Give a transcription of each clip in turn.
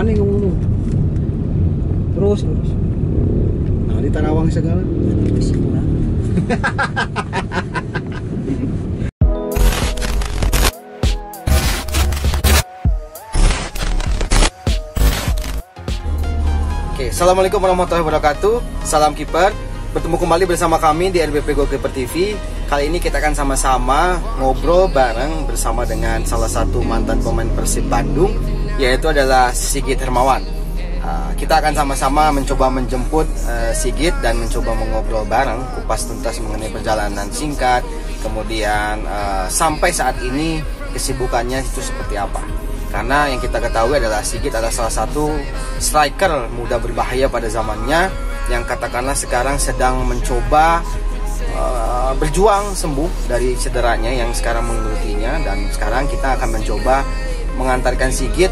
Mana yang ngomong? Terus. Nah, di Tarawang segala. Masih kurang. Oke, assalamualaikum warahmatullahi wabarakatuh. Salam kiper. Bertemu kembali bersama kami di RBP Goalkeeper TV. Kali ini kita akan sama-sama ngobrol bareng bersama dengan salah satu mantan pemain Persib Bandung, yaitu adalah Sigit Hermawan. Kita akan sama-sama mencoba menjemput Sigit dan mencoba mengobrol bareng, kupas tuntas mengenai perjalanan singkat, kemudian sampai saat ini kesibukannya itu seperti apa. Karena yang kita ketahui adalah Sigit adalah salah satu striker muda berbahaya pada zamannya, yang katakanlah sekarang sedang mencoba berjuang sembuh dari cederanya yang sekarang menggelutinya. Dan sekarang kita akan mencoba mengantarkan Sigit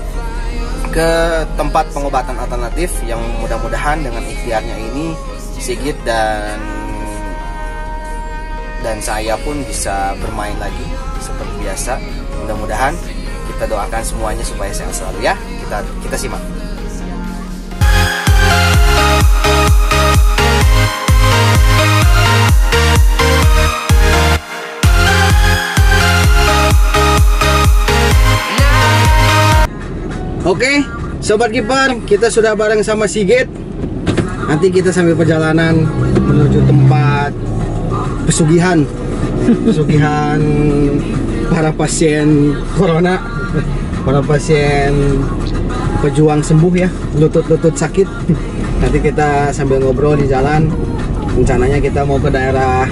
ke tempat pengobatan alternatif yang mudah-mudahan dengan ikhtiarnya ini Sigit dan saya pun bisa bermain lagi seperti biasa. Mudah-mudahan kita doakan semuanya supaya sehat selalu ya. Kita simak. Oke, sobat kiper, kita sudah bareng sama Sigit. Nanti kita sambil perjalanan menuju tempat pesugihan para pasien corona, para pasien pejuang sembuh ya, lutut-lutut sakit. Nanti kita sambil ngobrol di jalan. Rencananya kita mau ke daerah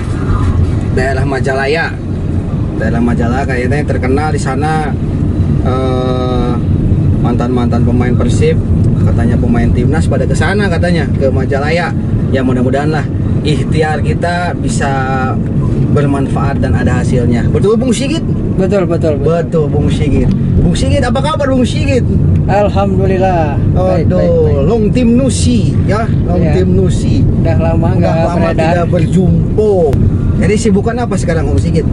Majalaya. Daerah Majalaya kayaknya terkenal di sana. Mantan pemain Persib, katanya pemain timnas pada kesana, katanya ke Majalaya. Ya mudah-mudahan lah ikhtiar kita bisa bermanfaat dan ada hasilnya. Betul Bung Sigit? Betul. Bung Sigit. Bung Sigit, apa kabar Bung Sigit? Alhamdulillah. Baik. Long tim Nusi ya, tim Nusi. Udah lama tidak berjumpa. Jadi sibukan apa sekarang Bung Sigit?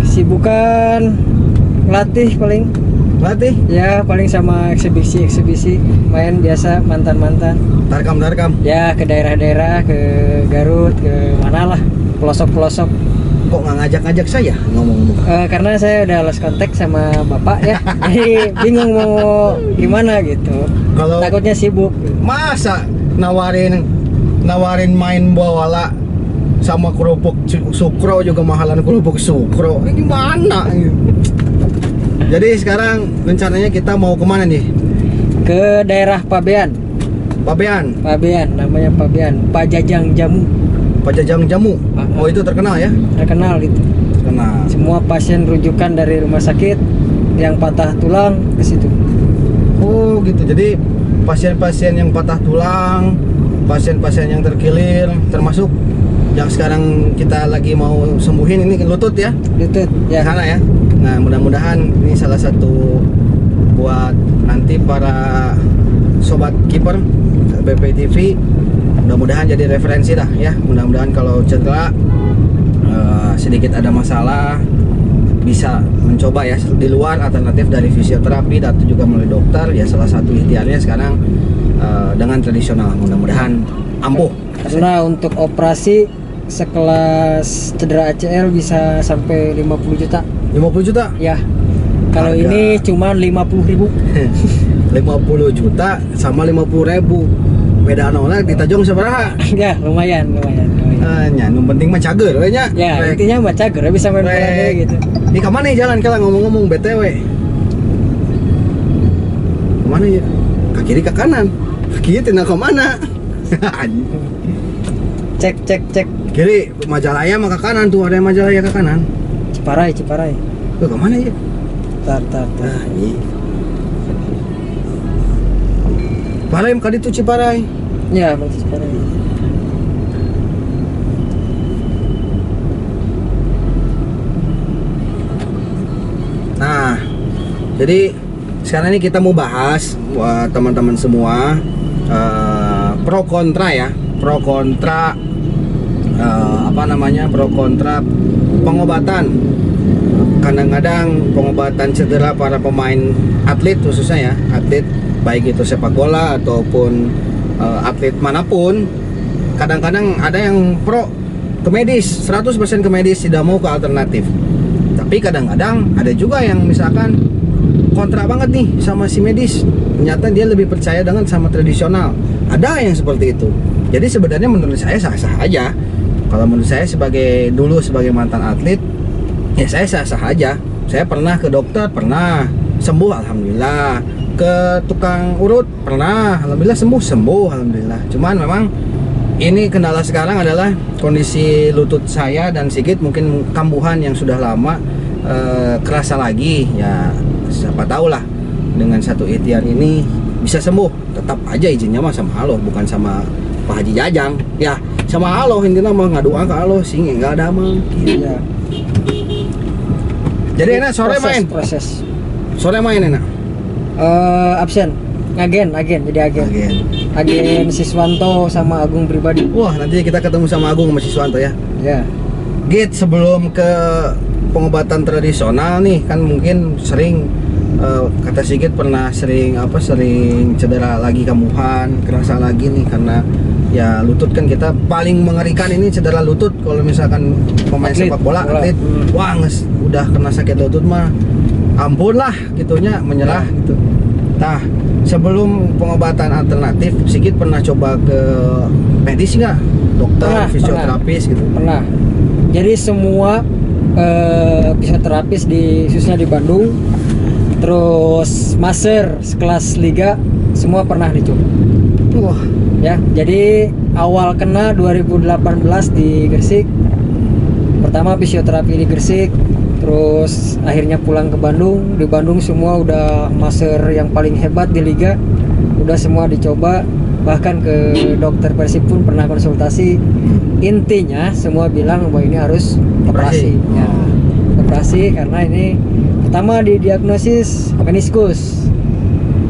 Sibukan latih paling. Latih? Ya paling sama eksibisi main biasa mantan. Tarkam. Ya ke daerah-daerah, ke Garut, ke mana lah, pelosok. Kok nggak ngajak saya ngomong? Karena saya udah lost contact sama bapak ya, jadi bingung mau gimana gitu. Kalau takutnya sibuk. Masa nawarin main bawala sama kerupuk sukro juga mahalan kerupuk sukro. Ini gimana? Jadi sekarang rencananya kita mau kemana nih? Ke daerah Pabean, namanya Pabean, Pajajang Jamu. Oh itu terkenal ya? Terkenal itu. Terkenal. Semua pasien rujukan dari rumah sakit yang patah tulang ke situ. Oh gitu. Jadi pasien-pasien yang patah tulang, pasien-pasien yang terkilir, termasuk yang sekarang kita lagi mau sembuhin ini lutut ya? Lutut ya. Sana ya. Nah mudah-mudahan ini salah satu buat nanti para sobat kiper BP TV, mudah-mudahan jadi referensi dah ya. Mudah-mudahan kalau cedera sedikit ada masalah bisa mencoba ya di luar alternatif dari fisioterapi atau juga melalui dokter ya. Salah satu ikhtiarnya sekarang dengan tradisional, mudah-mudahan ampuh. Karena untuk operasi sekelas cedera ACL bisa sampai 50 juta. 50 juta? Ya. Kalau ini cuma 50.000. 50 juta sama 50.000. Beda nolnya di Tajong seberapa? Ya, lumayan. Nya, yang penting mah cager we nya. Ya, intinya mah cager bisa main bola gitu. Di ka mana jalan kala ngomong-ngomong BTW? Kemana ya? Ke kiri ke kanan. Ke kiri tina ke mana? Cek. Kiri Majalaya mah ke kanan tuh, ada Majalaya ke kanan. Ciparai. Tuh ke mana ya? Tar. Nah, ini. Ciparai kali itu Ciparai. Ya, berarti Ciparai. Nah, jadi sekarang ini kita mau bahas buat teman-teman semua pro kontra ya, pro kontra pengobatan. Kadang-kadang pengobatan cedera para pemain atlet khususnya ya, atlet baik itu sepak bola ataupun atlet manapun, kadang-kadang ada yang pro ke medis, 100% ke medis, tidak mau ke alternatif. Tapi kadang-kadang ada juga yang misalkan kontra banget nih sama si medis, ternyata dia lebih percaya dengan sama tradisional. Ada yang seperti itu. Jadi sebenarnya menurut saya sah-sah aja. Kalau menurut saya sebagai mantan atlet, ya saya sah-sah aja. Saya pernah ke dokter, pernah sembuh alhamdulillah. Ke tukang urut pernah, alhamdulillah sembuh alhamdulillah. Cuman memang ini kendala sekarang adalah kondisi lutut saya dan Sigit mungkin kambuhan yang sudah lama kerasa lagi. Ya siapa tahu lah dengan satu ikhtiar ini bisa sembuh. Tetap aja izinnya mah sama Allah, bukan sama Pak Haji Jajang. Ya sama Allah, intinya mah ngadoa ke Allah sih, enggak ada mah gitu. Ya. Jadi enak sore main. Proses. Sore main enak. Absen. Agen jadi agen Siswanto sama Agung pribadi. Wah, nanti kita ketemu sama Agung sama Siswanto ya. Ya. Git, sebelum ke pengobatan tradisional nih, kan mungkin sering kata Sigit pernah sering cedera lagi, kambuhan, kerasa lagi nih karena ya lutut kan kita paling mengerikan ini cedera lutut kalau misalkan pemain sepak bola atlet. Wah, udah kena sakit lutut mah ampun lah gitunya, menyerah gitu. Nah, sebelum pengobatan alternatif, Sigit pernah coba ke medis nggak? Dokter, fisioterapis gitu? Pernah. Jadi semua fisioterapis khususnya di Bandung, terus master sekelas liga, semua pernah dicoba. Wah. Ya, jadi awal kena 2018 di Gresik. Pertama fisioterapi di Gresik, terus akhirnya pulang ke Bandung. Di Bandung semua udah master yang paling hebat di liga, udah semua dicoba. Bahkan ke dokter Persib pun pernah konsultasi. Intinya semua bilang bahwa ini harus operasi. Ya, operasi karena ini pertama didiagnosis meniskus.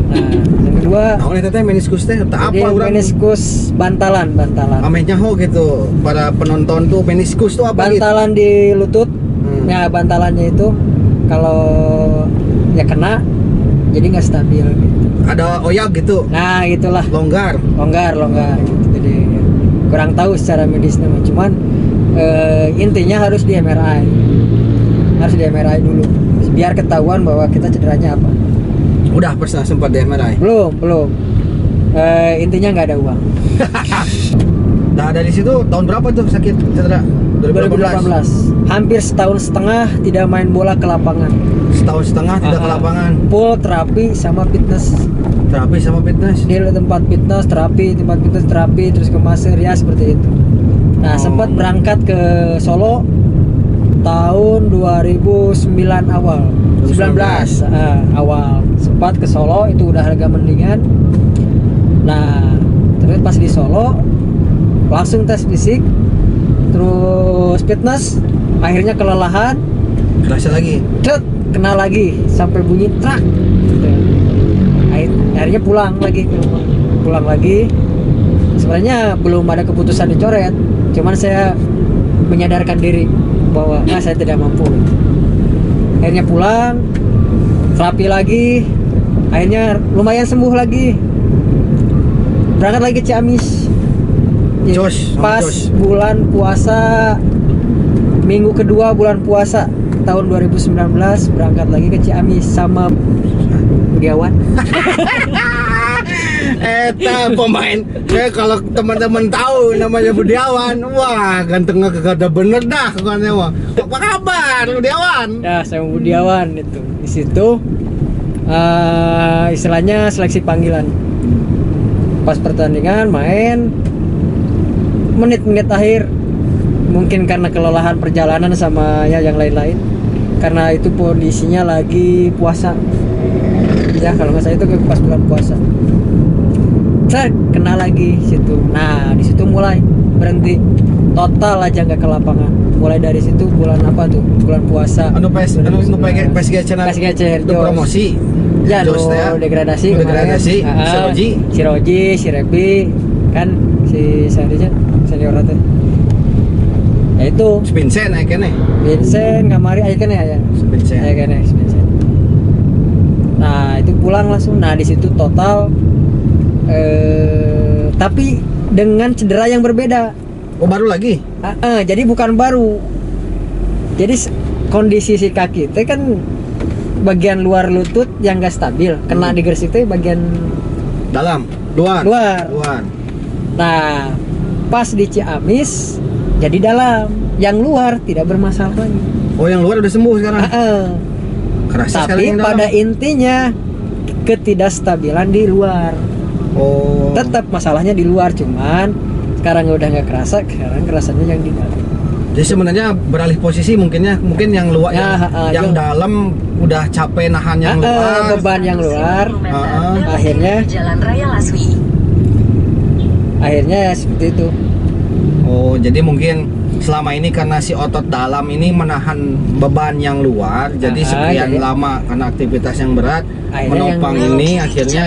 Nah, yang kedua, meniskus teh apa orang? Meniskus bantalan. Amenya gitu. Para penonton tuh meniskus tuh apa? Bantalan gitu? Di lutut. Ya, bantalannya itu kalau ya kena jadi nggak stabil gitu. Ada oyak gitu. Nah, itulah. Longgar gitu. Jadi kurang tahu secara medisnya, cuman intinya harus di MRI. Harus di MRI dulu biar ketahuan bahwa kita cederanya apa. Udah pernah sempat di MRI? Belum. Intinya nggak ada uang. Nah, dari situ tahun berapa tuh sakit cedera? 2018. Hampir setahun setengah tidak main bola ke lapangan. Setahun setengah tidak ke lapangan. Full terapi sama fitness. Di tempat fitness terapi, terus ke master ya seperti itu. Nah, sempat berangkat ke Solo tahun 2009 awal. 19 awal sempat ke Solo, itu udah harga mendingan. Nah, terus pas di Solo langsung tes fisik, terus fitness, akhirnya kelelahan, kerasa lagi, kena lagi sampai bunyi trak gitu. Akhirnya pulang lagi. Sebenarnya belum ada keputusan dicoret, cuman saya menyadarkan diri bahwa saya tidak mampu. Akhirnya pulang, terapi lagi, akhirnya lumayan sembuh lagi. Berangkat lagi ke Ciamis. Pas bulan puasa, minggu kedua bulan puasa tahun 2019, berangkat lagi ke Ciamis sama Budiawan. Eta pemain, kalau teman-teman tahu namanya Budiawan, wah gantengnya kagak bener dah kawannya mah. Apa kabar Budiawan? Ya, saya Budiawan itu. Di situ istilahnya seleksi panggilan. Pas pertandingan main, menit-menit akhir mungkin karena kelelahan perjalanan sama ya yang lain-lain, karena itu kondisinya lagi puasa ya, kalau nggak salah itu pas bulan puasa, saya kena lagi situ. Nah, di situ mulai berhenti total aja, nggak ke lapangan. Mulai dari situ bulan apa tuh, bulan puasa. PSG itu promosi ya, degradasi, si Rebi kan, si senior teh ya itu Vincent kamari aja kan ya. Vincent. Nah, itu pulang langsung. Nah di situ total tapi dengan cedera yang berbeda. Oh, baru lagi? Jadi bukan baru. Jadi kondisi si kaki itu kan bagian luar lutut yang gak stabil, kena di Gresik itu bagian Dalam? Luar? Luar. Nah pas di Ciamis jadi dalam, yang luar tidak bermasalah lagi. Oh, yang luar udah sembuh sekarang? Kerasa sekarang Tapi yang dalam? pada intinya ketidakstabilan di luar. Oh. Tetap masalahnya di luar, cuman sekarang udah nggak kerasa, sekarang kerasanya yang di dalam. Jadi sebenarnya beralih posisi mungkin yang luar, yang dalam udah capek nahan yang luar. Beban yang luar. Akhirnya Jalan Raya Laswi. Akhirnya ya seperti itu. Oh, jadi mungkin selama ini karena si otot dalam ini menahan beban yang luar, jadi sekian jadi lama karena aktivitas yang berat akhirnya menopang yang ini akhirnya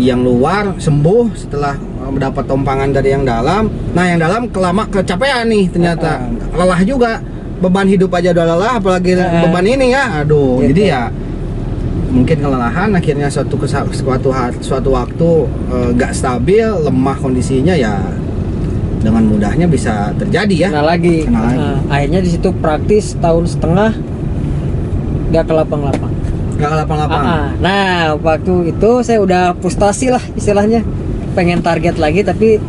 yang luar sembuh setelah mendapat tompangan dari yang dalam. Nah, yang dalam kecapean nih ternyata, lelah juga, beban hidup aja udah lelah apalagi beban ini ya. Aduh, gitu. jadi ya mungkin kelelahan akhirnya suatu waktu gak stabil, lemah kondisinya, ya dengan mudahnya bisa terjadi ya. Kena lagi. Akhirnya di situ praktis tahun setengah gak ke lapang-lapang. Nah, waktu itu saya udah frustasi lah istilahnya, pengen target lagi tapi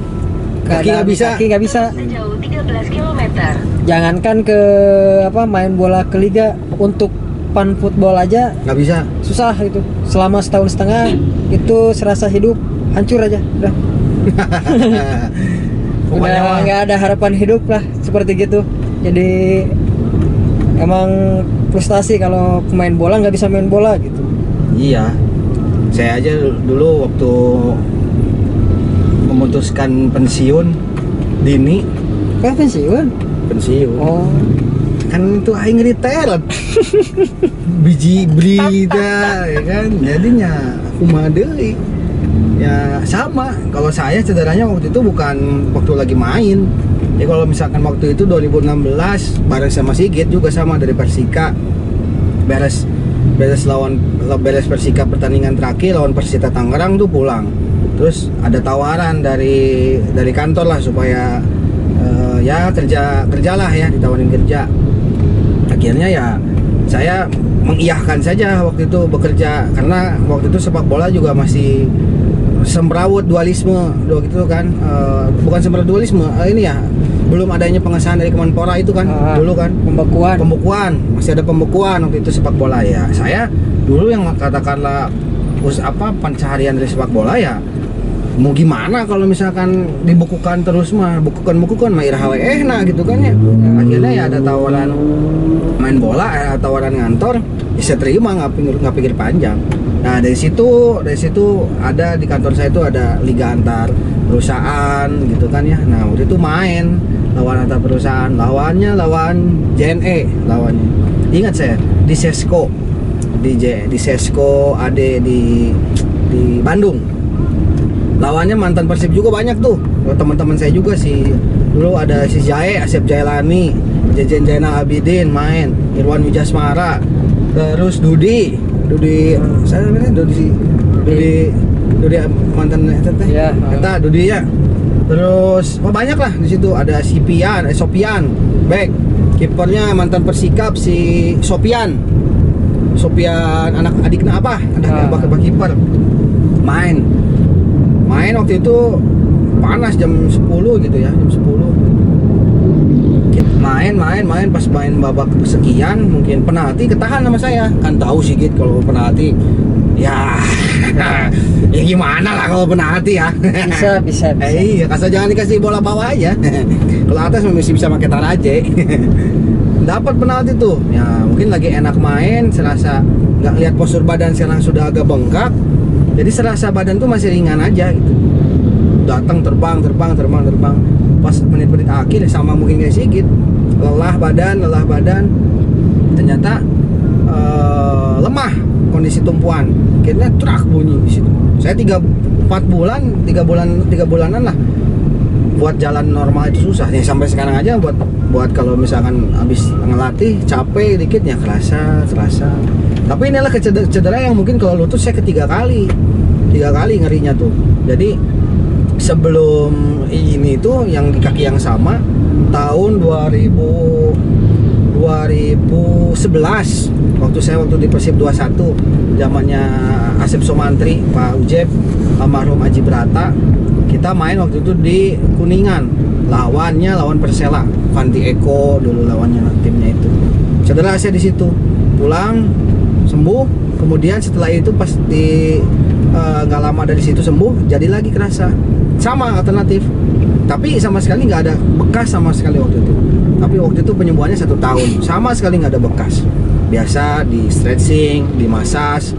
kaki nggak bisa. Sejauh 13 km. Jangankan ke main bola ke liga, untuk pan football aja nggak bisa. Susah itu. Selama setahun setengah itu serasa hidup hancur aja. Udah nggak ada harapan hidup lah seperti gitu. Jadi emang frustasi kalau pemain bola nggak bisa main bola gitu. Iya, saya aja dulu waktu memutuskan pensiun dini. Pensiun? Oh, kan itu aing retail biji berita ya kan, jadinya aku deui ya sama. Kalau saya cederanya waktu itu bukan waktu lagi main ya. Kalau misalkan waktu itu 2016 bareng sama Sigit juga sama dari Persika, beres Persika pertandingan terakhir lawan Persita Tangerang tuh pulang, terus ada tawaran dari kantor lah supaya ya kerjalah ya, ditawarin kerja. Akhirnya ya saya mengiyahkan saja waktu itu bekerja, karena waktu itu sepak bola juga masih semrawut dualisme gitu kan. Bukan semrawut dualisme, ini ya belum adanya pengesahan dari Kemenpora itu kan. Dulu kan pembekuan, masih ada pembekuan waktu itu sepak bola ya. Saya dulu yang katakanlah pencaharian dari sepak bola ya, mau gimana kalau misalkan dibukukan terus mah, bukukan mah iraha nah gitu kan ya. Akhirnya ya ada tawaran main bola, tawaran ngantor, ya saya terima, nggak pikir panjang. Nah dari situ ada di kantor saya itu ada liga antar perusahaan gitu kan ya. Nah waktu itu main lawan antar perusahaan, lawan JNE lawannya. Ingat saya di Sesko, di Sesko AD di Bandung. Lawannya mantan Persib juga banyak tuh, teman-teman saya juga sih. Dulu ada si Asep Jailani, Jejen Jainal Abidin main, Irwan Wijasmara, terus Dudi mantan Dudi ya. Terus banyak lah di situ. Ada Sopian, back kipernya mantan Persikap si Sopian anak adiknya anak kiper main waktu itu panas jam 10 gitu ya, jam 10 main pas main babak sekian mungkin penalti ketahan sama saya kan. Tahu sih gitu kalau penalti ya ya gimana lah kalau penalti ya. bisa iya, kasar jangan dikasih bola bawah aja. Kalau atas masih bisa pakai taraje. Dapat penalti tuh ya, mungkin lagi enak main, serasa nggak lihat postur badan sekarang sudah agak bengkak, jadi serasa badan tuh masih ringan aja gitu. Datang terbang. Pas menit-menit akhir sama mungkin kayak Sigit, lelah badan. Ternyata lemah kondisi tumpuan. Akhirnya trak bunyi di situ. Saya 3 bulanan lah buat jalan normal itu susah. Ya sampai sekarang aja buat kalau misalkan habis ngelatih capek dikit ya kerasa. Tapi inilah cedera yang mungkin kalau lutut saya tiga kali ngerinya tuh. Jadi sebelum ini tuh yang di kaki yang sama tahun 2011 waktu di Persib 21 zamannya Asep Somantri, Pak Ujeb, almarhum Aji Brata. Kita main waktu itu di Kuningan, lawan Persela, Vanti Eko dulu lawannya timnya itu. Cedera saya di situ, pulang sembuh, kemudian setelah itu pas di nggak lama dari situ sembuh, jadi lagi kerasa sama alternatif, tapi sama sekali nggak ada bekas sama sekali waktu itu. Tapi waktu itu penyembuhannya 1 tahun, sama sekali nggak ada bekas. Biasa di stretching, di massage,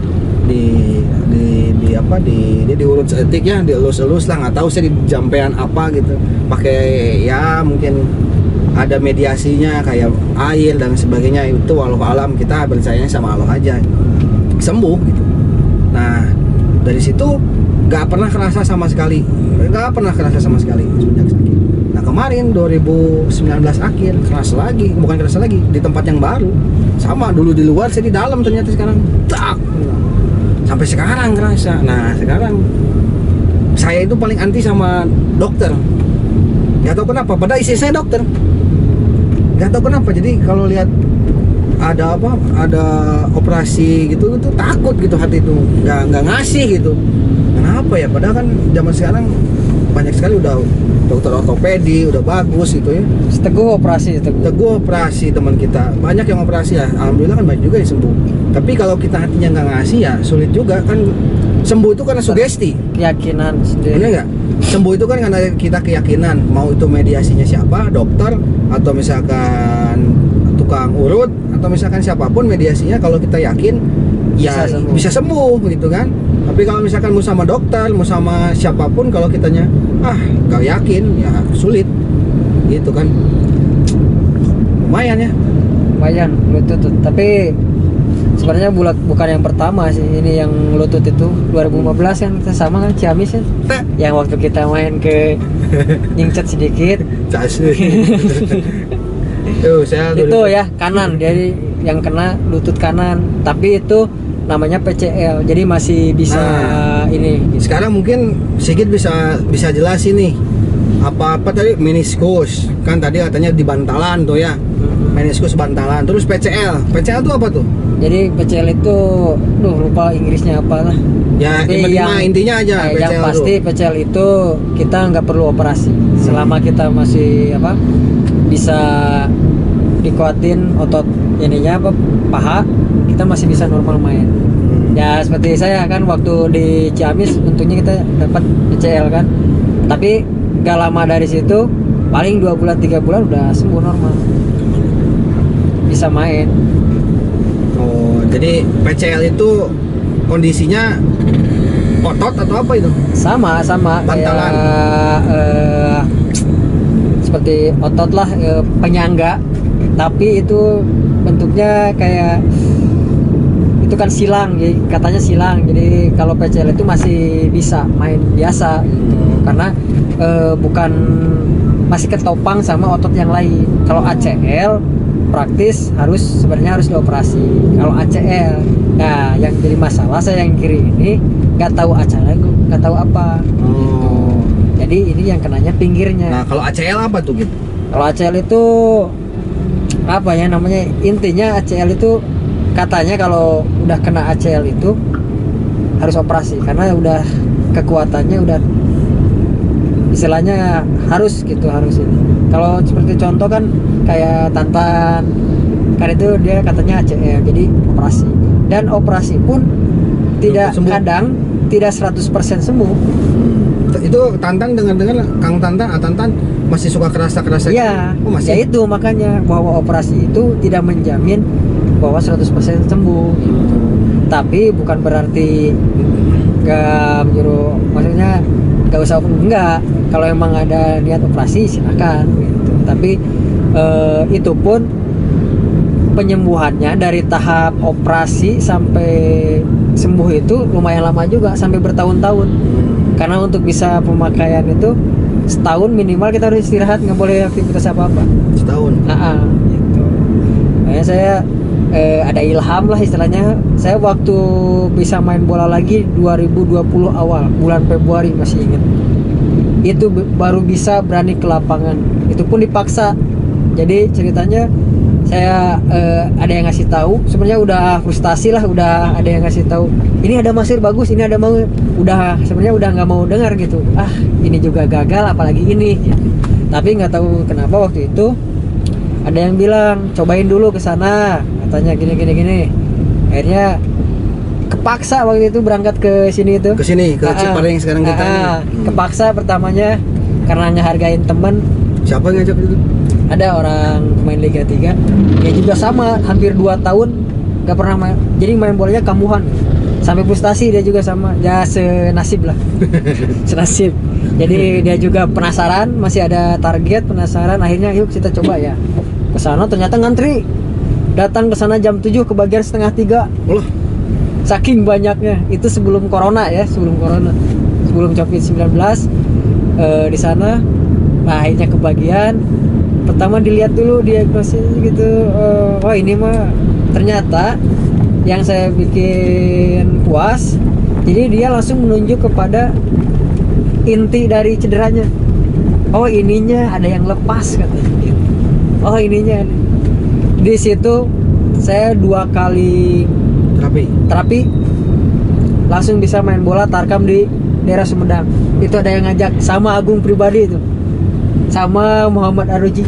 diurut sedetik ya, dielus-elus lah, nggak tahu saya di jampean apa gitu, pakai ya mungkin ada mediasinya kayak air dan sebagainya, itu walau alam, kita percayanya sama Allah aja, sembuh gitu. Nah dari situ nggak pernah kerasa sama sekali semenjak sakit. Nah kemarin 2019 akhir bukan kerasa lagi di tempat yang baru, sama dulu di luar, saya di dalam, ternyata sekarang tak, sampai sekarang kerasa. Nah sekarang saya itu paling anti sama dokter, nggak tahu kenapa, padahal istri saya dokter, nggak tahu kenapa. Jadi kalau lihat ada operasi gitu takut gitu, hati itu nggak ngasih gitu. Kenapa ya? Padahal kan zaman sekarang banyak sekali udah dokter ortopedi, udah bagus gitu ya. Teguh operasi teman kita banyak yang operasi ya, alhamdulillah kan banyak juga yang sembuh. Tapi kalau kita hatinya nggak ngasih ya sulit juga kan. Sembuh itu karena sugesti, keyakinan sendiri. bener nggak? Sembuh itu kan karena kita keyakinan, mau itu mediasinya siapa, dokter atau misalkan tukang urut atau misalkan siapapun mediasinya, kalau kita yakin ya bisa sembuh gitu kan. Tapi kalau misalkan mau sama dokter, mau sama siapapun, kalau kitanya gak yakin ya sulit gitu kan. Lumayan lutut. Tapi sebenarnya bukan yang pertama sih, ini yang lutut itu 2015 kan kita sama kan, Ciamis kan, yang waktu kita main ke nyingcet sedikit. Itu ya kanan, jadi yang kena lutut kanan, tapi itu namanya PCL, jadi masih bisa ini. Sekarang mungkin Sigit bisa jelasin nih apa tadi meniskus kan, tadi katanya di bantalan tuh ya, meniskus bantalan. Terus PCL itu apa tuh? Jadi PCL itu lupa Inggrisnya apa lah ya, intinya aja PCL yang pasti tuh. PCL itu kita nggak perlu operasi selama kita masih bisa dikuatin otot ininya paha, kita masih bisa normal main. Ya seperti saya kan waktu di Ciamis, untungnya kita dapat PCL kan, tapi gak lama dari situ, paling 2 bulan 3 bulan udah sembuh normal, bisa main. Oh jadi PCL itu kondisinya otot atau apa itu? Sama bantalan, kayak seperti otot lah, penyangga, tapi itu bentuknya kayak itu kan silang, jadi katanya silang. Jadi kalau PCL itu masih bisa main biasa gitu, karena bukan, masih ketopang sama otot yang lain. Kalau ACL praktis sebenarnya harus dioperasi. Kalau ACL, nah yang jadi masalah saya yang kiri ini nggak tahu ACL, nggak tahu apa. Gitu. Jadi ini yang kenanya pinggirnya. Nah kalau ACL apa tuh gitu? Kalau ACL itu apa ya namanya, intinya ACL itu katanya kalau udah kena ACL itu harus operasi, karena udah kekuatannya udah istilahnya harus ini. Kalau seperti contoh kan kayak Tantan kan, itu dia katanya ACL, jadi operasi, dan operasi pun kadang tidak 100% sembuh. Itu Tantan dengan Kang Tantan masih suka kerasa ya, gitu? Masih? Ya itu makanya bahwa operasi itu tidak menjamin bahwa 100% sembuh gitu. Tapi bukan berarti gak menyuruh, maksudnya gak usah, enggak. Kalau emang ada niat operasi silakan gitu. Tapi itu pun penyembuhannya dari tahap operasi sampai sembuh itu lumayan lama juga, sampai bertahun-tahun. Karena untuk bisa pemakaian itu setahun minimal kita harus istirahat, nggak boleh aktivitas apa-apa. Setahun. Gitu. Makanya saya ada ilham lah istilahnya. Saya waktu bisa main bola lagi 2020 awal, bulan Februari masih ingat. Itu baru bisa berani ke lapangan. Itu pun dipaksa. Jadi ceritanya saya ada yang ngasih tahu. Sebenarnya udah frustasi lah, udah ada yang ngasih tahu. Ini ada Masir bagus, ini ada mau. Udah sebenarnya udah nggak mau dengar gitu. Ah, ini juga gagal, apalagi ini. Tapi nggak tahu kenapa waktu itu ada yang bilang cobain dulu ke sana, katanya gini. Akhirnya kepaksa waktu itu berangkat ke sini itu. Ke sini, ke Ciparing sekarang kita ini. Kepaksa pertamanya karena ngehargain teman. Siapa yang ngajak itu? Ada orang pemain Liga 3. Dia juga sama, hampir 2 tahun gak pernah main. Jadi main bolanya kambuhan. Sampai frustasi dia juga sama. Ya senasib lah. Senasib. Jadi dia juga penasaran, masih ada target, penasaran. Akhirnya yuk kita coba ya. Kesana ternyata ngantri. Datang ke sana jam 7, kebagian setengah 3. Allah. Saking banyaknya. Itu sebelum corona ya, sebelum COVID-19. Di sana akhirnya kebagian. Pertama dilihat dulu diagnosis gitu. Oh ini mah ternyata yang saya bikin puas. Jadi dia langsung menunjuk kepada inti dari cederanya. Oh ininya ada yang lepas katanya gitu. Oh ininya. Di situ saya 2 kali terapi langsung bisa main bola tarkam di daerah Sumedang. Itu ada yang ngajak sama Agung pribadi itu, sama Muhammad Aruji.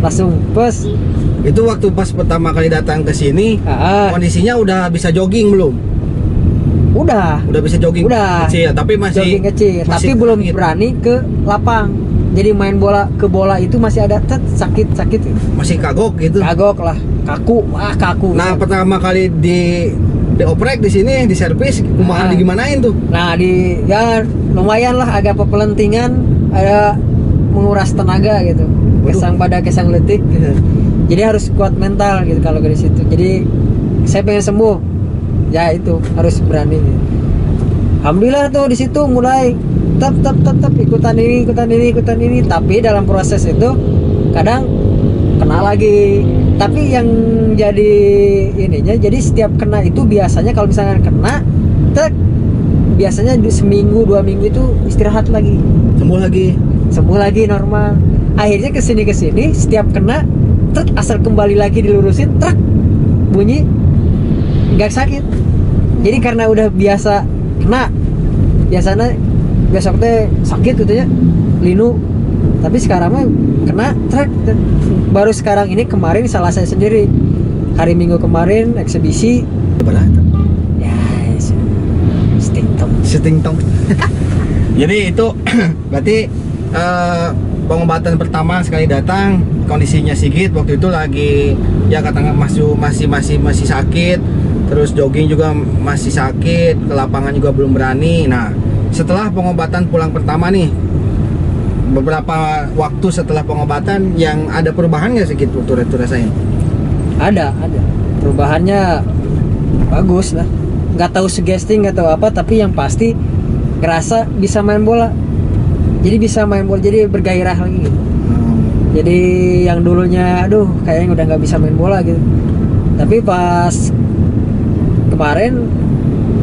Langsung pas itu waktu pas pertama kali datang ke sini, kondisinya udah bisa jogging belum? Udah bisa jogging kecil, tapi masih kecil, tapi belum berani ke lapang. Jadi main bola ke bola itu masih ada sakit masih kagok gitu. Kagok lah, kaku. Nah pertama kali dioprek di sini, di servis, kumaha digimanain tuh? Nah ya lumayan lah, agak pepelentingan, ada menguras tenaga gitu. Kesang letik gitu. Jadi harus kuat mental gitu kalau dari situ. Jadi saya pengen sembuh. Ya itu harus berani gitu. Alhamdulillah tuh di situ mulai tap ikutan ini. Tapi dalam proses itu kadang kena lagi. Tapi yang jadi ininya, jadi setiap kena itu biasanya kalau misalnya kena biasanya seminggu 2 minggu itu istirahat lagi, sembuh lagi normal. Akhirnya kesini setiap kena asal kembali lagi dilurusin bunyi nggak sakit. Jadi karena udah biasa kena, biasanya besok teh sakit gitu ya, linu. Tapi sekarang mah kena baru sekarang ini, kemarin salah saya sendiri, hari Minggu kemarin eksibisi ya Stingtong. Jadi itu berarti pengobatan pertama sekali datang, kondisinya Sigit waktu itu lagi ya katakan masih sakit, terus jogging juga masih sakit, ke lapangan juga belum berani. Nah setelah pengobatan pulang pertama nih, beberapa waktu setelah pengobatan yang ada perubahan nggak Sigit waktu itu rasain? Ada perubahannya, bagus lah. Nggak tahu suggesting, nggak tahu apa, tapi yang pasti ngerasa bisa main bola. Jadi bisa main bola, jadi bergairah lagi gitu. Jadi yang dulunya aduh kayaknya udah nggak bisa main bola gitu, tapi pas kemarin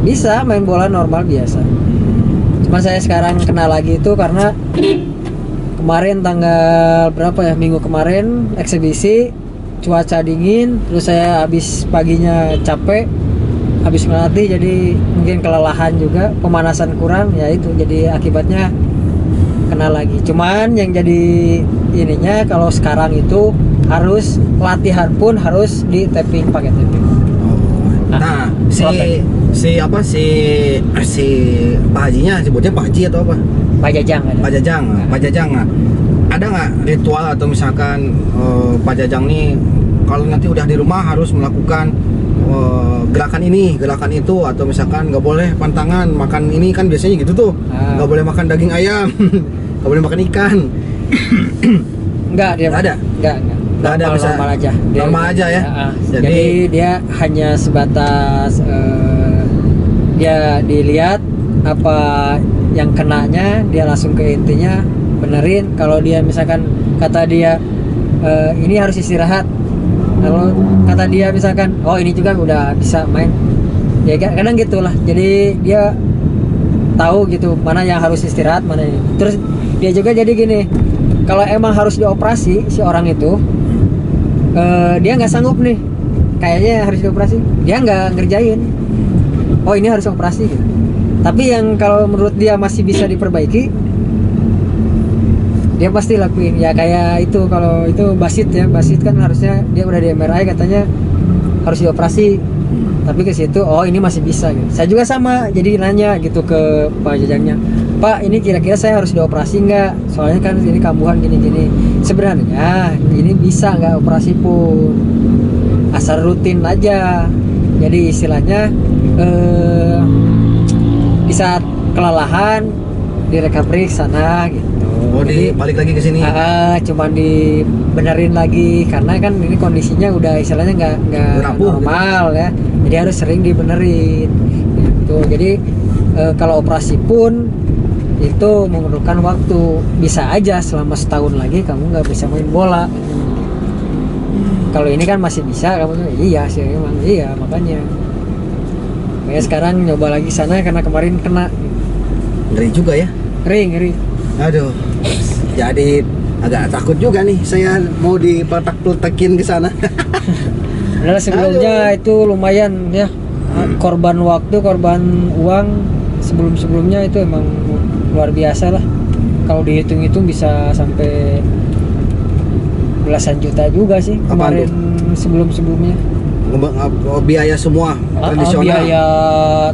bisa main bola normal biasa. Cuma saya sekarang kena lagi itu karena kemarin tanggal berapa ya, minggu kemarin eksibisi, cuaca dingin, terus saya habis paginya capek, habis melatih, jadi mungkin kelelahan juga, pemanasan kurang, ya itu jadi akibatnya kena lagi. Cuman yang jadi ininya kalau sekarang itu harus latihan pun harus di tapping, pakai tapping. Nah, si Pak Hajinya sebutnya Pak Haji atau apa? Pak Jajang. Ada nggak ritual atau misalkan Pak Jajang nih kalau nanti udah di rumah harus melakukan gerakan ini, gerakan itu, atau misalkan nggak boleh pantangan makan ini, kan biasanya gitu tuh, nggak boleh makan daging ayam, nggak boleh makan ikan. Nggak ada. Normal aja. Normal aja ya. Jadi dia hanya sebatas dia dilihat apa yang kenanya dia langsung ke intinya benerin. Kalau dia misalkan kata dia ini harus istirahat, kalau kata dia misalkan oh ini juga udah bisa main, ya kadang gitulah. Jadi dia tahu gitu mana yang harus istirahat, mana ini. Terus dia juga jadi gini, kalau emang harus dioperasi si orang itu dia nggak sanggup nih, kayaknya harus dioperasi, dia nggak ngerjain. Oh ini harus operasi gitu. Tapi yang kalau menurut dia masih bisa diperbaiki, dia pasti lakuin. Ya kayak itu, kalau itu Basit ya, Basit kan harusnya dia udah di MRI katanya harus dioperasi, tapi ke situ oh ini masih bisa gitu. Saya juga sama, jadi nanya gitu ke Pak Jajangnya, Pak ini kira-kira saya harus dioperasi nggak, soalnya kan ini kambuhan gini-gini. Sebenarnya ini bisa nggak operasi pun, asal rutin aja. Jadi istilahnya di saat kelelahan di recovery sana gitu. Oh, balik lagi ke sini. Cuman dibenerin lagi karena kan ini kondisinya udah istilahnya nggak normal ya. Jadi harus sering dibenerin. Gitu. Jadi kalau operasi pun itu memerlukan waktu. Bisa aja selama setahun lagi kamu nggak bisa main bola. Kalau ini kan masih bisa, kamu tuh iya sih emang iya, makanya. Kayak sekarang nyoba lagi sana karena kemarin kena. Ngeri juga ya. Ngeri. Aduh. Jadi agak takut juga nih saya mau dipeletak-peletakin ke sana. Padahal sebelumnya itu lumayan ya. Korban waktu, korban uang sebelum-sebelumnya itu emang luar biasa lah. Kalau dihitung-hitung bisa sampai belasan juta juga sih kemarin sebelum-sebelumnya. Biaya semua tradisional. Biaya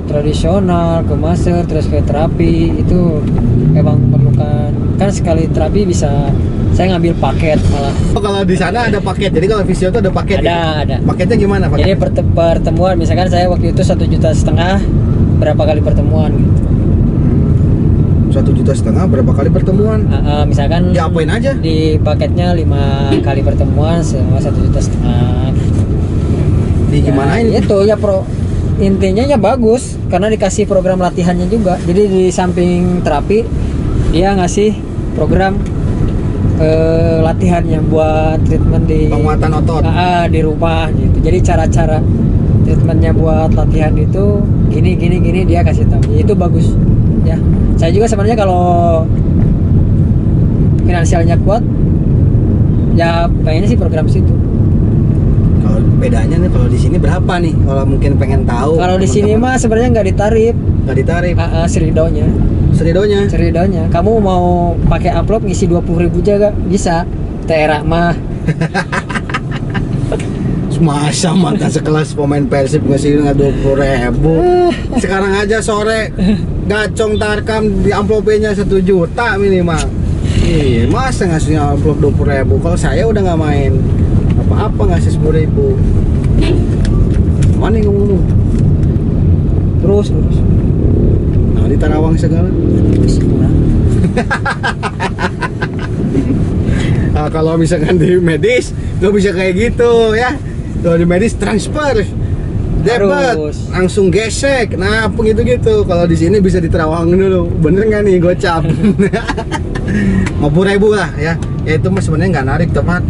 tradisional, ke master, terus ke terapi itu emang memerlukan, kan sekali terapi bisa saya ngambil paket malah. Oh, kalau di sana ada paket, jadi kalau fisio itu ada paket. Ada. Paketnya gimana Pak? Jadi pertemuan, misalkan saya waktu itu 1,5 juta, berapa kali pertemuan gitu. 1,5 juta berapa kali pertemuan? Misalkan diapain aja? Di paketnya 5 kali pertemuan selama 1,5 juta gitu. Di gimana ini? Itu ya intinya ya bagus karena dikasih program latihannya juga. Jadi di samping terapi dia ngasih program latihannya buat treatment di penguatan otot di rumah gitu. Jadi cara-cara treatmentnya buat latihan itu gini dia kasih tahu. Itu bagus ya. Saya juga sebenarnya kalau finansialnya kuat ya pengennya sih program situ. Kalau bedanya nih kalau di sini berapa nih? Kalau mungkin pengen tahu. Kalau di sini mah sebenarnya nggak ditarif. Nggak ditarif. Seridonya. Kamu mau pakai amplop ngisi 20.000 juga bisa. Tera mah. Masa mantan sekelas pemain Persib ngasih 20.000. Sekarang aja sore gacong tarkam di amplopnya 1 juta minimal. Iya, masa ngasihnya amplop 20.000? Kalau saya udah nggak main apa-apa ngasih 10.000. Mana yang ngomong? Terus. Nah, di Tarawang segala. Nah, kalau misalkan di medis nggak bisa kayak gitu ya. Kalau di medis transfer, debet, langsung gesek, nah gitu. Kalau di sini bisa di Tarawang dulu, bener nggak nih gocap? 50.000 lah ya. Ya itu mah sebenarnya nggak narik tepat.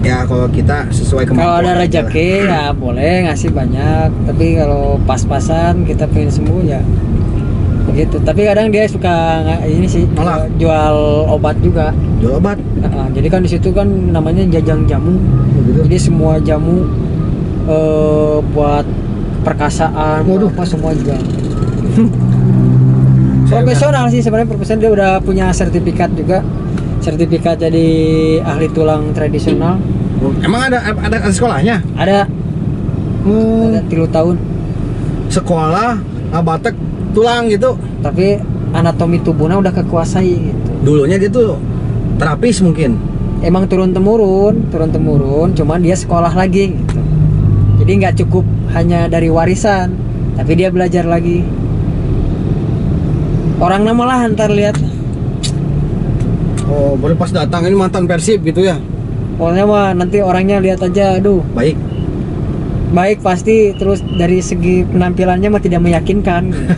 Ya kalau kita sesuai kemampuan. Kalau ada rezeki ya boleh ngasih banyak. Tapi kalau pas-pasan kita pengen sembuh ya begitu. Tapi kadang dia suka ini sih jual obat juga. Jual obat. Jadi kan di situ kan namanya jajang jamu. Jadi semua jamu buat perkasaan, apa semua juga. Profesional sih sebenarnya, profesional. Dia udah punya sertifikat juga. Sertifikat jadi ahli tulang tradisional. Emang ada sekolahnya? Ada. Ada 3 tahun. Sekolah batek tulang gitu. Tapi anatomi tubuhnya udah kekuasai gitu. Dulunya dia tuh terapis mungkin. Emang turun temurun, cuman dia sekolah lagi gitu. Jadi nggak cukup hanya dari warisan, tapi dia belajar lagi. Orang nama lah ntar lihat. Oh, baru pas datang ini mantan Persib gitu ya? Pokoknya mah nanti orangnya lihat aja, aduh. Baik. baik pasti, terus dari segi penampilannya mah tidak meyakinkan gitu.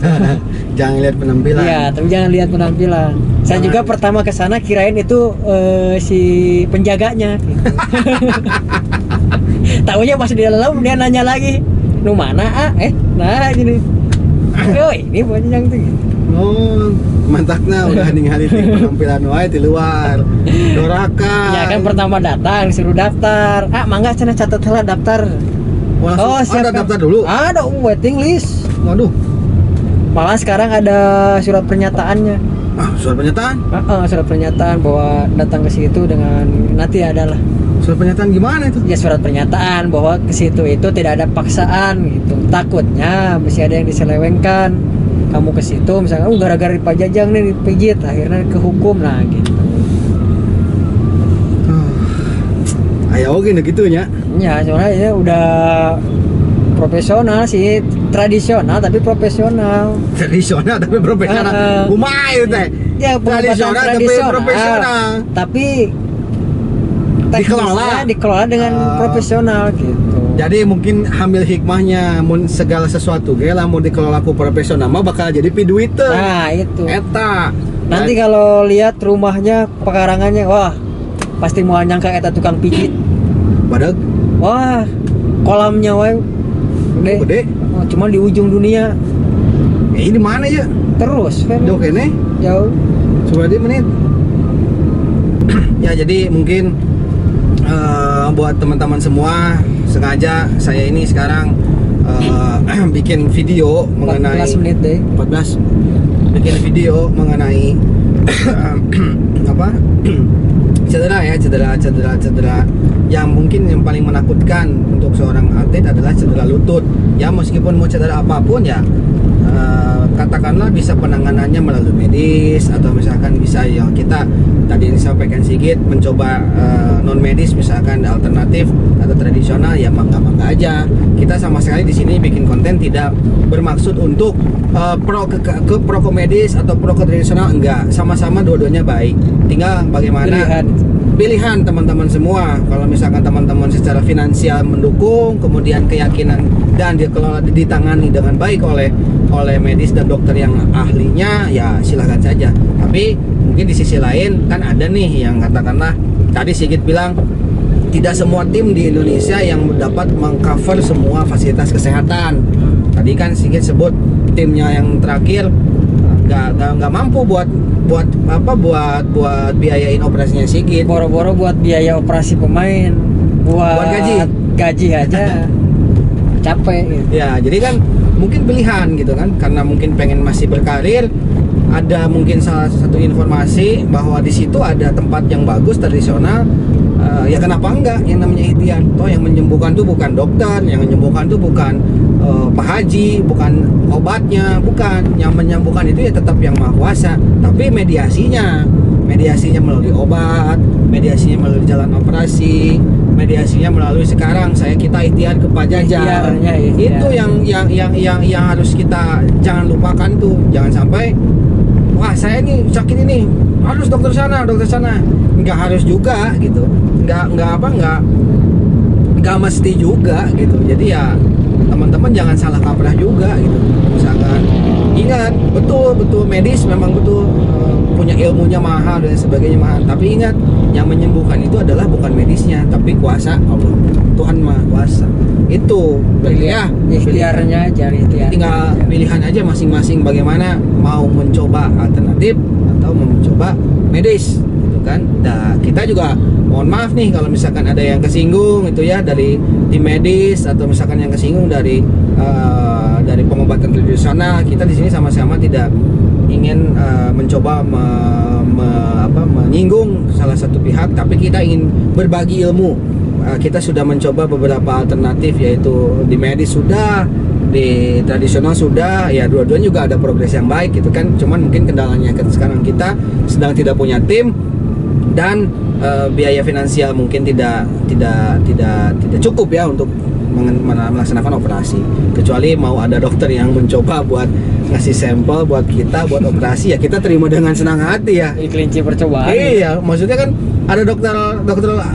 Jangan lihat penampilan. Iya, tapi jangan lihat penampilan. Saya Jangan. juga pertama ke sana kirain itu si penjaganya gitu. Taunya pas di dalam dia nanya lagi, "Nu mana ah?" Nah gini. "Oh, ini panjang tuh." Gitu. Oh, mantakna udah ningali ti penampilan wae di luar. Dorakan. Ya kan pertama datang suruh daftar. "Ah, mangga cenah catat heula daftar." Oh, langsung ada siap, Kang. daftar dulu. Ada waiting list. Waduh. Malah sekarang ada surat pernyataannya. Surat pernyataan. Surat pernyataan bahwa datang ke situ dengan nanti adalah Surat pernyataan gimana itu? ya surat pernyataan bahwa ke situ itu tidak ada paksaan gitu. Takutnya masih ada yang diselewengkan. Kamu ke situ misalnya gara-gara dipajajang nih dipijit akhirnya kehukum nah gitu. Ayo oke gitu nya. Ya soalnya ya udah profesional sih, tradisional tapi profesional. Tradisional tapi profesional. Umay teh. Ya pengobatan Tradisional tapi tradisional. profesional. Tapi Dikelola. teknisnya dikelola dengan profesional gitu. Jadi mungkin ambil hikmahnya mun segala sesuatu ge lamun dikelola ku profesional mah bakal jadi piduit teh. Nah itu. Eta. Nanti kalau lihat rumahnya pekarangannya, wah pasti mau nyangka eta tukang pijit. Badag Wah kolamnya wae gede. gede. Oh, cuma di ujung dunia Ini mana ya? terus. Fer. Jauh kene. Jauh. Coba di menit. Ya jadi mungkin buat teman-teman semua sengaja saya ini sekarang bikin video mengenai 14 menit deh. 14 bikin video mengenai apa cedera yang mungkin yang paling menakutkan untuk seorang atlet adalah cedera lutut ya, meskipun mau cedera apapun ya katakanlah bisa penanganannya melalui medis atau misalkan bisa ya kita tadi disampaikan Sigit mencoba non medis misalkan alternatif atau tradisional ya mangga aja. Kita sama sekali di sini bikin konten tidak bermaksud untuk pro ke medis atau pro ke tradisional, enggak, sama-sama dua-duanya baik, tinggal bagaimana pilihan teman-teman semua. Kalau misalkan teman-teman secara finansial mendukung, kemudian keyakinan dan dikelola ditangani dengan baik oleh medis dan dokter yang ahlinya, ya silahkan saja. Tapi mungkin di sisi lain kan ada nih yang katakanlah tadi Sigit bilang tidak semua tim di Indonesia yang dapat mengcover semua fasilitas kesehatan. Tadi kan Sigit sebut timnya yang terakhir nggak mampu buat biayain operasinya Sigit. Boro-boro buat biaya operasi pemain, buat gaji aja capek gitu. Ya jadi kan mungkin pilihan gitu kan, karena mungkin pengen masih berkarir. Ada mungkin salah satu informasi bahwa di situ ada tempat yang bagus tradisional. Ya kenapa enggak, yang namanya ikhtiar. Toh yang menyembuhkan tuh bukan dokter, yang menyembuhkan tuh bukan Pak Haji, bukan obatnya, bukan. Yang menyembuhkan itu ya tetap yang Maha Kuasa, tapi mediasinya melalui obat, mediasinya melalui jalan operasi, mediasinya melalui sekarang kita ikhtiar ke Pajajar. Itu yang harus kita jangan lupakan tuh. Jangan sampai wah saya ini sakit ini harus dokter sana. Nggak harus juga gitu. Nggak mesti juga gitu. Jadi ya teman-teman jangan salah kaprah juga gitu. Misalkan ingat betul medis memang betul punya ilmunya mahal dan sebagainya mahal, tapi ingat yang menyembuhkan itu adalah bukan medisnya tapi kuasa Allah. Tuhan Maha Kuasa. Itu ya ikhtiarnya aja, tinggal pilihan aja masing-masing bagaimana mau mencoba alternatif atau mau mencoba medis gitu kan. Nah, kita juga mohon maaf nih kalau misalkan ada yang kesinggung itu ya dari tim medis atau misalkan yang kesinggung dari pengobatan tradisional. Kita di sini sama-sama tidak ingin mencoba menyinggung salah satu pihak, tapi kita ingin berbagi ilmu. Kita sudah mencoba beberapa alternatif, yaitu di medis sudah, di tradisional sudah, ya dua-duanya juga ada progres yang baik gitu kan. Cuman mungkin kendalanya sekarang kita sedang tidak punya tim dan biaya finansial mungkin tidak cukup ya untuk melaksanakan operasi. Kecuali mau ada dokter yang mencoba buat ngasih sampel buat kita buat operasi, ya kita terima dengan senang hati ya. Jadi kelinci percobaan. Iya, maksudnya kan ada dokter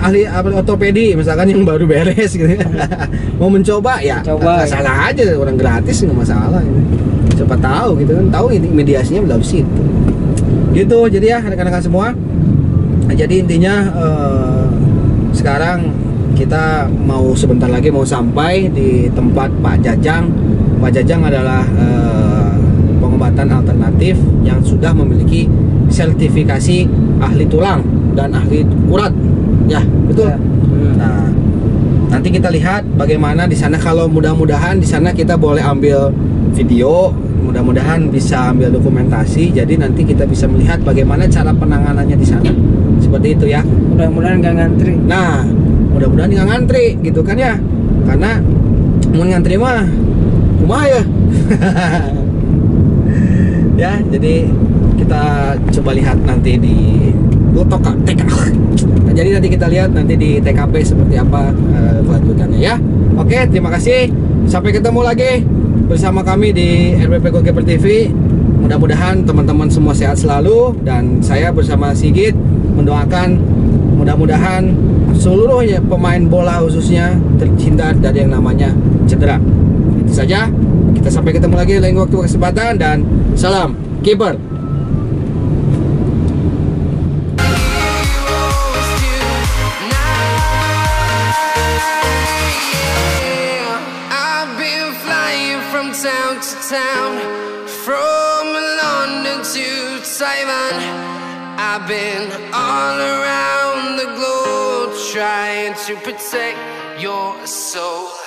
ahli ortopedi misalkan yang baru beres gitu. Mau mencoba ya, Coba, nggak salah aja, orang gratis nggak masalah. Siapa tahu gitu kan, tahu ini mediasinya belum situ. Gitu, jadi ya rekan-rekan semua. Jadi intinya sekarang kita mau sebentar lagi mau sampai di tempat Pak Jajang. Pak Jajang adalah pengobatan alternatif yang sudah memiliki sertifikasi ahli tulang dan ahli urat, ya betul. Ya. Nah, nanti kita lihat bagaimana di sana. Kalau mudah-mudahan di sana kita boleh ambil video, mudah-mudahan bisa ambil dokumentasi. Jadi nanti kita bisa melihat bagaimana cara penanganannya di sana. Seperti itu ya. Mudah-mudahan nggak ngantri. Nah, mudah-mudahan nggak ngantri gitu kan ya. Karena mau ngantri mah kumaha ya. Ya, jadi kita coba lihat nanti di TK. Nah, jadi nanti kita lihat nanti di TKP seperti apa kelanjutannya ya. Oke, terima kasih. Sampai ketemu lagi bersama kami di RBP Goalkeeper TV. Mudah-mudahan teman-teman semua sehat selalu, dan saya bersama Sigit mendoakan mudah-mudahan seluruhnya pemain bola khususnya terhindar dari yang namanya cedera. Itu saja. Kita sampai ketemu lagi lain waktu kesempatan, dan salam kiper. I've been flying from town to town, from London to Taiwan. I've been all around the globe trying to protect your soul.